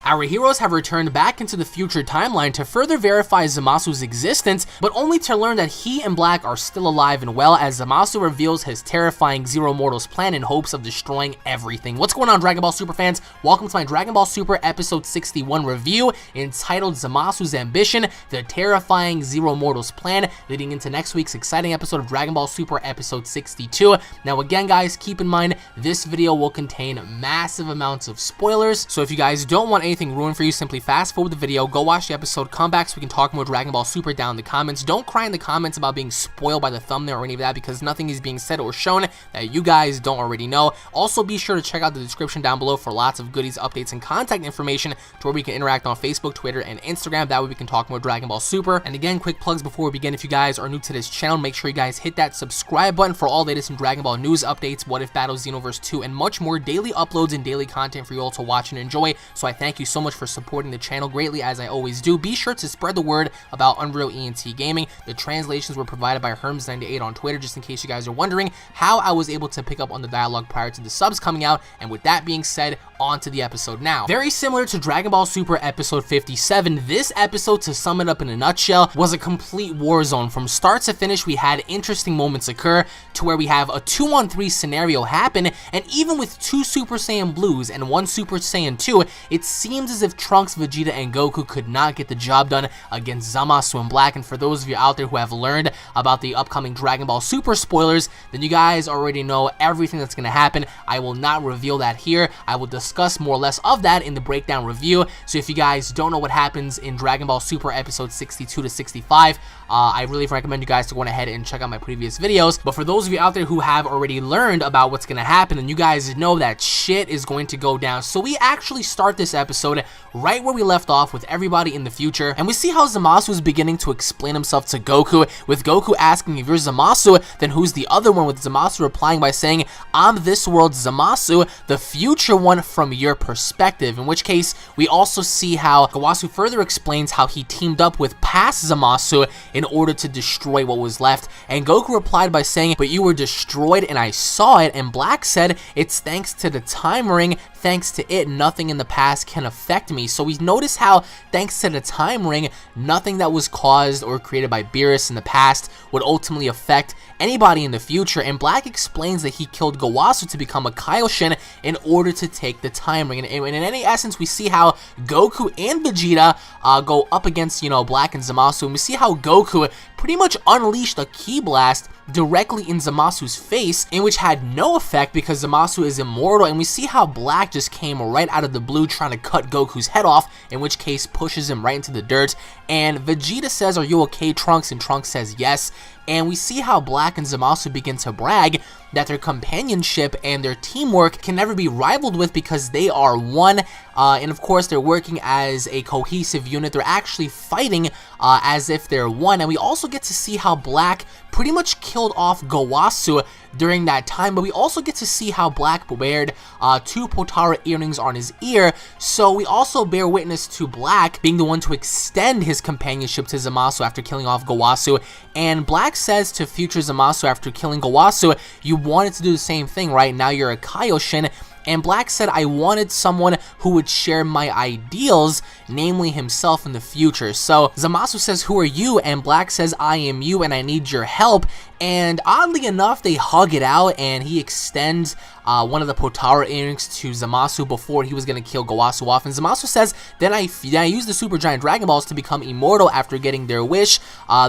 Our heroes have returned back into the future timeline to further verify Zamasu's existence, but only to learn that he and Black are still alive and well as Zamasu reveals his terrifying Zero Mortals plan in hopes of destroying everything. What's going on, Dragon Ball Super fans? Welcome to my Dragon Ball Super episode 61 review entitled Zamasu's Ambition, the terrifying Zero Mortals plan, leading into next week's exciting episode of Dragon Ball Super episode 62. Now again guys, keep in mind this video will contain massive amounts of spoilers, so if you guys don't want anything ruined for you, simply fast forward the video, go watch the episode, come back so we can talk more Dragon Ball Super down in the comments. Don't cry in the comments about being spoiled by the thumbnail or any of that, because nothing is being said or shown that you guys don't already know. Also be sure to check out the description down below for lots of goodies, updates, and contact information to where we can interact on Facebook, Twitter, and Instagram. That way we can talk more Dragon Ball Super. And again, quick plugs before we begin. If you guys are new to this channel, make sure you guys hit that subscribe button for all latest in Dragon Ball news, updates, What If Battles, Xenoverse 2, and much more daily uploads and daily content for you all to watch and enjoy. So I thank you so much for supporting the channel greatly, as I always do. Be sure to spread the word about Unreal ENT Gaming. The translations were provided by Herms98 on Twitter, just in case you guys are wondering how I was able to pick up on the dialogue prior to the subs coming out. And with that being said, on to the episode now. Very similar to Dragon Ball Super episode 57, this episode, to sum it up in a nutshell, was a complete war zone. From start to finish, we had interesting moments occur to where we have a 2-on-3 scenario happen, and even with 2 Super Saiyan Blues and 1 Super Saiyan 2, it seems as if Trunks, Vegeta, and Goku could not get the job done against Zamasu and Black. And for those of you out there who have learned about the upcoming Dragon Ball Super spoilers, then you guys already know everything that's going to happen. I will not reveal that here. I will discuss more or less of that in the breakdown review. So if you guys don't know what happens in Dragon Ball Super episode 62 to 65, I really recommend you guys to go ahead and check out my previous videos. But for those of you out there who have already learned about what's going to happen, then you guys know that shit is going to go down. So we actually start this episode right where we left off, with everybody in the future, and we see how Zamasu is beginning to explain himself to Goku, with Goku asking, if you're Zamasu, then who's the other one, with Zamasu replying by saying, I'm this world's Zamasu, the future one from your perspective. In which case, we also see how Gowasu further explains how he teamed up with past Zamasu in order to destroy what was left, and Goku replied by saying, but you were destroyed and I saw it, and Black said, it's thanks to the time ring, thanks to it, nothing in the past can affect me. So we notice how, thanks to the time ring, nothing that was caused or created by Beerus in the past would ultimately affect anybody in the future, and Black explains that he killed Gowasu to become a Kaioshin in order to take the time ring. And in any essence, we see how Goku and Vegeta go up against, Black and Zamasu, and we see how Goku pretty much unleashed a Ki Blast directly in Zamasu's face, in which had no effect because Zamasu is immortal, and we see how Black just came right out of the blue trying to cut Goku's head off, in which case pushes him right into the dirt, and Vegeta says, are you okay, Trunks? And Trunks says yes, and we see how Black and Zamasu begin to brag that their companionship and their teamwork can never be rivaled with because they are one, and of course they're working as a cohesive unit. They're actually fighting as if they're one, and we also get to see how Black pretty much killed off Gowasu during that time, but we also get to see how Black bared 2 Potara earrings on his ear, so we also bear witness to Black being the one to extend his companionship to Zamasu after killing off Gowasu, and Black says to future Zamasu after killing Gowasu, you wanted to do the same thing, right? Now you're a Kaioshin. And Black said, I wanted someone who would share my ideals, namely himself in the future. So Zamasu says, who are you? And Black says, I am you and I need your help. And oddly enough, they hug it out, and he extends one of the Potara earrings to Zamasu before he was going to kill Gowasu off. And Zamasu says, then I used the Super Giant Dragon Balls to become immortal after getting their wish.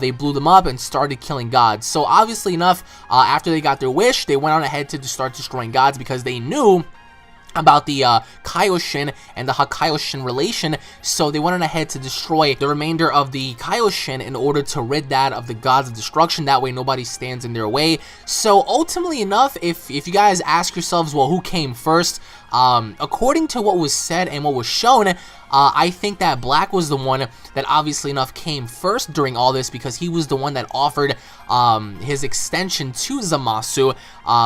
They blew them up and started killing gods. So obviously enough, after they got their wish, they went on ahead to start destroying gods because they knew about the Kaioshin and the Hakaioshin relation, so they went on ahead to destroy the remainder of the Kaioshin in order to rid that of the gods of destruction. That way nobody stands in their way. So ultimately enough, if you guys ask yourselves, well, who came first, according to what was said and what was shown, I think that Black was the one that obviously enough came first during all this, because he was the one that offered his extension to Zamasu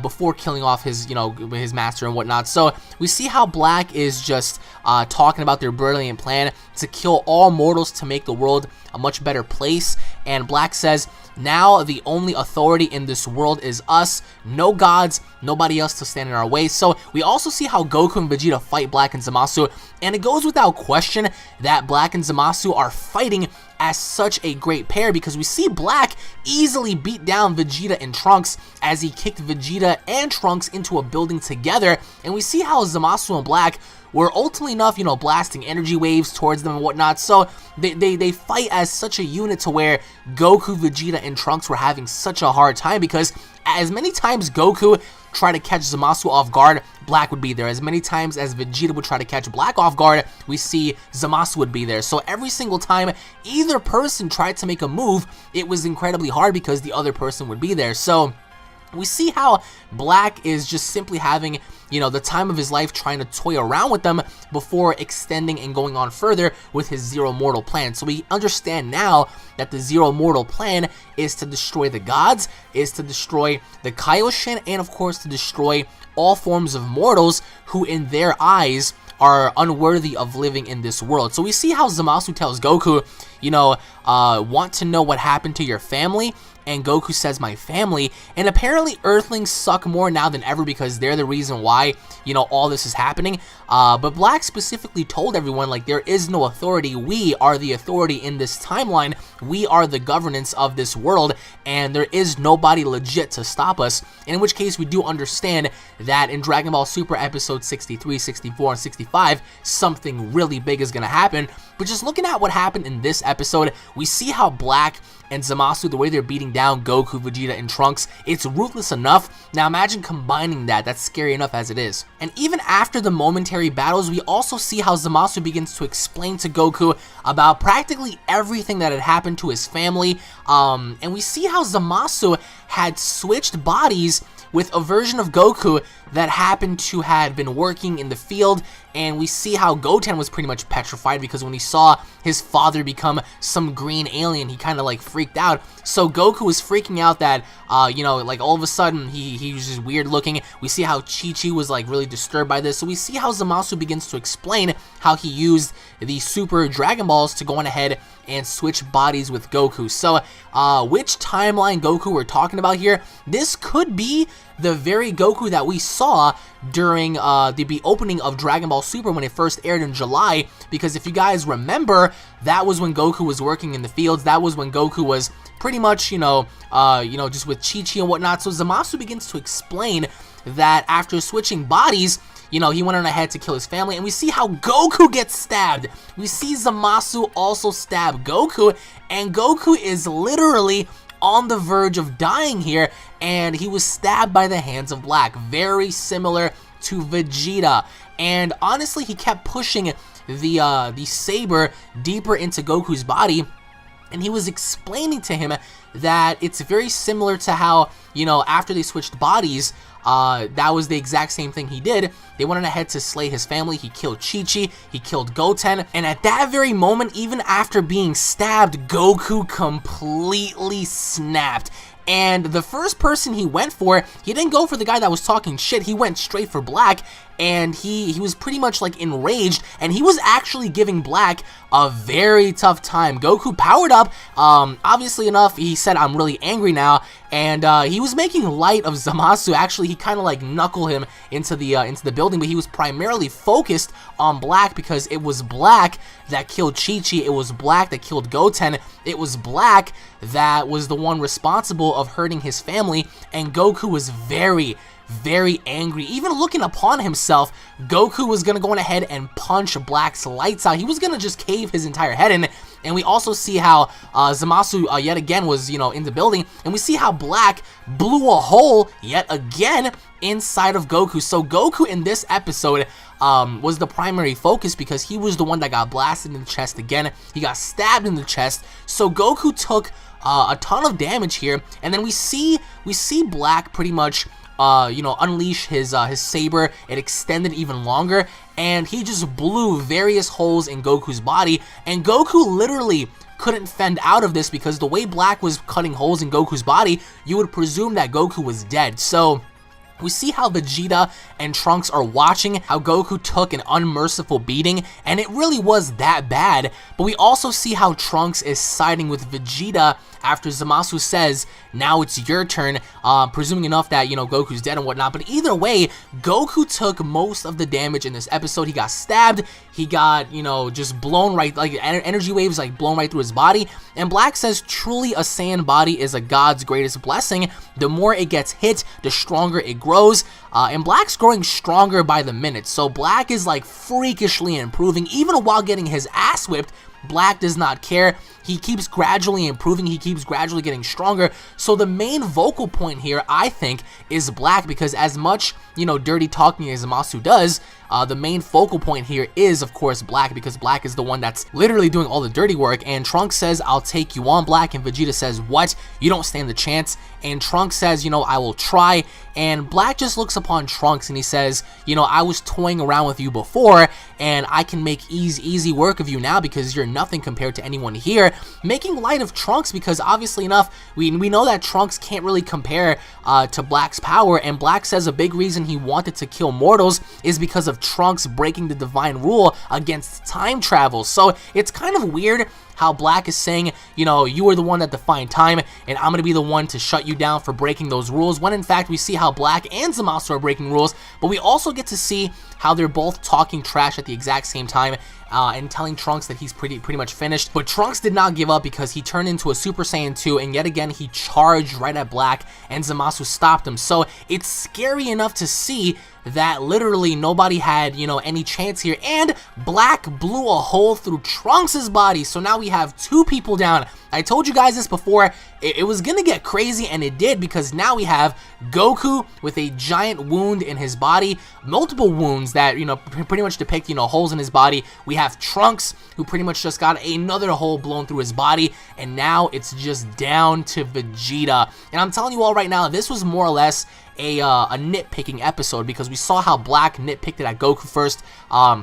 before killing off his, his master and whatnot. So we see how Black is just talking about their brilliant plan to kill all mortals to make the world a much better place. and Black says, "Now the only authority in this world is us, no gods, nobody else to stand in our way." So we also see how Goku and Vegeta fight Black and Zamasu, and it goes without question that Black and Zamasu are fighting as such a great pair, because we see Black easily beat down Vegeta and Trunks as he kicked Vegeta and Trunks into a building together, and we see how Zamasu and Black were ultimately enough, blasting energy waves towards them and whatnot. So they fight as such a unit to where Goku, Vegeta, and Trunks were having such a hard time, because as many times Goku tried to catch Zamasu off guard, Black would be there. As many times as Vegeta would try to catch Black off guard, we see Zamasu would be there. So every single time either person tried to make a move, it was incredibly hard because the other person would be there. So we see how Black is just simply having, the time of his life trying to toy around with them before extending and going on further with his Zero Mortal plan. So we understand now that the Zero Mortal plan is to destroy the gods, is to destroy the Kaioshin, and of course to destroy all forms of mortals who in their eyes are unworthy of living in this world. So we see how Zamasu tells Goku, want to know what happened to your family? And Goku says, my family. And apparently Earthlings suck more now than ever because they're the reason why, all this is happening. But Black specifically told everyone, like, there is no authority. We are the authority in this timeline. We are the governance of this world, and there is nobody legit to stop us. In which case, we do understand that in Dragon Ball Super episode 63, 64, and 65, something really big is going to happen. But just looking at what happened in this episode, we see how Black and Zamasu, the way they're beating down Goku, Vegeta, and Trunks, it's ruthless enough. Now imagine combining that. That's scary enough as it is. And even after the momentary battles, we also see how Zamasu begins to explain to Goku about practically everything that had happened to his family. And we see how Zamasu had switched bodies with a version of Goku that happened to had been working in the field, and we see how Goten was pretty much petrified because when he saw his father become some green alien, he kind of like freaked out. So Goku was freaking out that, like all of a sudden he was just weird looking. We see how Chi-Chi was like really disturbed by this. So we see how Zamasu begins to explain how he used the Super Dragon Balls to go on ahead and switch bodies with Goku. So which timeline Goku we're talking about here? This could be the very Goku that we saw during the opening of Dragon Ball Super when it first aired in July, because if you guys remember, that was when Goku was working in the fields. That was when Goku was pretty much, just with Chi-Chi and whatnot. So Zamasu begins to explain that after switching bodies, he went on ahead to kill his family, and we see how Goku gets stabbed. We see Zamasu also stab Goku, and Goku is literally on the verge of dying here, and he was stabbed by the hands of Black, very similar to Vegeta. And honestly, he kept pushing the saber deeper into Goku's body, and he was explaining to him that it's very similar to how, after they switched bodies, that was the exact same thing he did. They went on ahead to slay his family. He killed Chi-Chi, he killed Goten, and at that very moment, even after being stabbed, Goku completely snapped. And the first person he went for, he didn't go for the guy that was talking shit, he went straight for Black, and he was pretty much like enraged, and he was actually giving Black a very tough time. Goku powered up, obviously enough, he said, I'm really angry now, and he was making light of Zamasu. Actually, he kind of like knuckled him into the building, but he was primarily focused on Black because it was Black that killed Chi-Chi, it was Black that killed Goten, it was Black that was the one responsible of hurting his family, and Goku was very, very angry. Even looking upon himself, Goku was gonna go on ahead and punch Black's lights out. He was gonna just cave his entire head in. And we also see how Zamasu yet again was, in the building, and we see how Black blew a hole yet again inside of Goku. So Goku in this episode was the primary focus because he was the one that got blasted in the chest again. He got stabbed in the chest. So Goku took a ton of damage here, and then we see Black pretty much unleash his saber. It extended even longer, and he just blew various holes in Goku's body, and Goku literally couldn't fend out of this because the way Black was cutting holes in Goku's body, you would presume that Goku was dead. So we see how Vegeta and Trunks are watching how Goku took an unmerciful beating, and it really was that bad. But we also see how Trunks is siding with Vegeta after Zamasu says, now it's your turn, presuming enough that, you know, Goku's dead and whatnot. But either way, Goku took most of the damage in this episode. He got stabbed, he got, you know, just blown right, like energy waves like blown right through his body. And Black says, truly a Saiyan body is a god's greatest blessing. The more it gets hit, the stronger it grows. And Black's growing stronger by the minute. So Black is like freakishly improving. Even while getting his ass whipped, Black does not care. He keeps gradually improving. He keeps gradually getting stronger. So the main vocal point here, I think, is Black, because as much, you know, dirty talking as Zamasu does, the main focal point here is, of course, Black, because Black is the one that's literally doing all the dirty work. And Trunks says, I'll take you on, Black. And Vegeta says, what? You don't stand a chance. And Trunks says, you know, I will try. And Black just looks upon Trunks and he says, you know, I was toying around with you before, and I can make easy work of you now because you're nothing compared to anyone here. Making light of Trunks, because obviously enough, we know that Trunks can't really compare to Black's power. And Black says a big reason he wanted to kill mortals is because of Trunks breaking the divine rule against time travel. So it's kind of weird how Black is saying, you know, you were the one that defined time, and I'm going to be the one to shut you down for breaking those rules, when in fact we see how Black and Zamasu are breaking rules. But we also get to see how they're both talking trash at the exact same time, and telling Trunks that he's pretty much finished. But Trunks did not give up, because he turned into a Super Saiyan 2, and yet again he charged right at Black, and Zamasu stopped him. So it's scary enough to see that literally nobody had, you know, any chance here, and Black blew a hole through Trunks' body. So now we have two people down. I told you guys this before, it was gonna get crazy, and it did, because now we have Goku with a giant wound in his body, multiple wounds that, you know, pretty much depict, you know, holes in his body. We have Trunks, who pretty much just got another hole blown through his body, and now it's just down to Vegeta. And I'm telling you all right now, this was more or less a nitpicking episode, because we saw how Black nitpicked it at Goku first.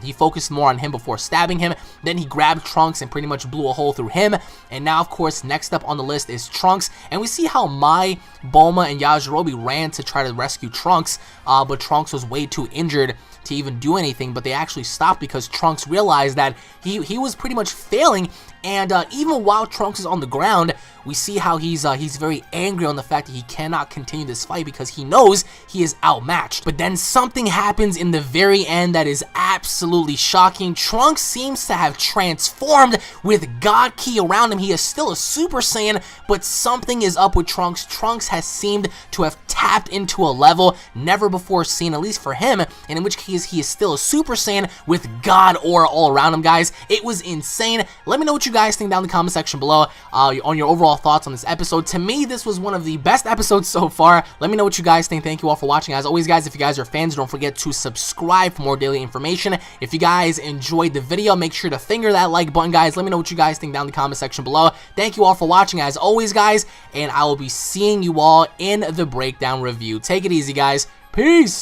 He focused more on him before stabbing him, then he grabbed Trunks and pretty much blew a hole through him. And now, of course, next up on the list is Trunks, and we see how Mai, Bulma, and Yajirobe ran to try to rescue Trunks, but Trunks was way too injured to even do anything. But they actually stopped because Trunks realized that he was pretty much failing. And even while Trunks is on the ground, we see how he's very angry on the fact that he cannot continue this fight because he knows he is outmatched. But then something happens in the very end that is absolutely shocking. Trunks seems to have transformed with God Ki around him. He is still a Super Saiyan, but something is up with Trunks. Trunks has seemed to have tapped into a level never before seen, at least for him, and in which case he is still a Super Saiyan with God aura all around him, guys. It was insane. Let me know what you guys think down in the comment section below on your overall thoughts on this episode. To me, this was one of the best episodes so far. Let me know what you guys think. Thank you all for watching. As always, guys, if you guys are fans, don't forget to subscribe for more daily information. If you guys enjoyed the video, make sure to finger that like button, guys. Let me know what you guys think down in the comment section below. Thank you all for watching, as always, guys, and I will be seeing you all in the breakdown review. Take it easy, guys. Peace!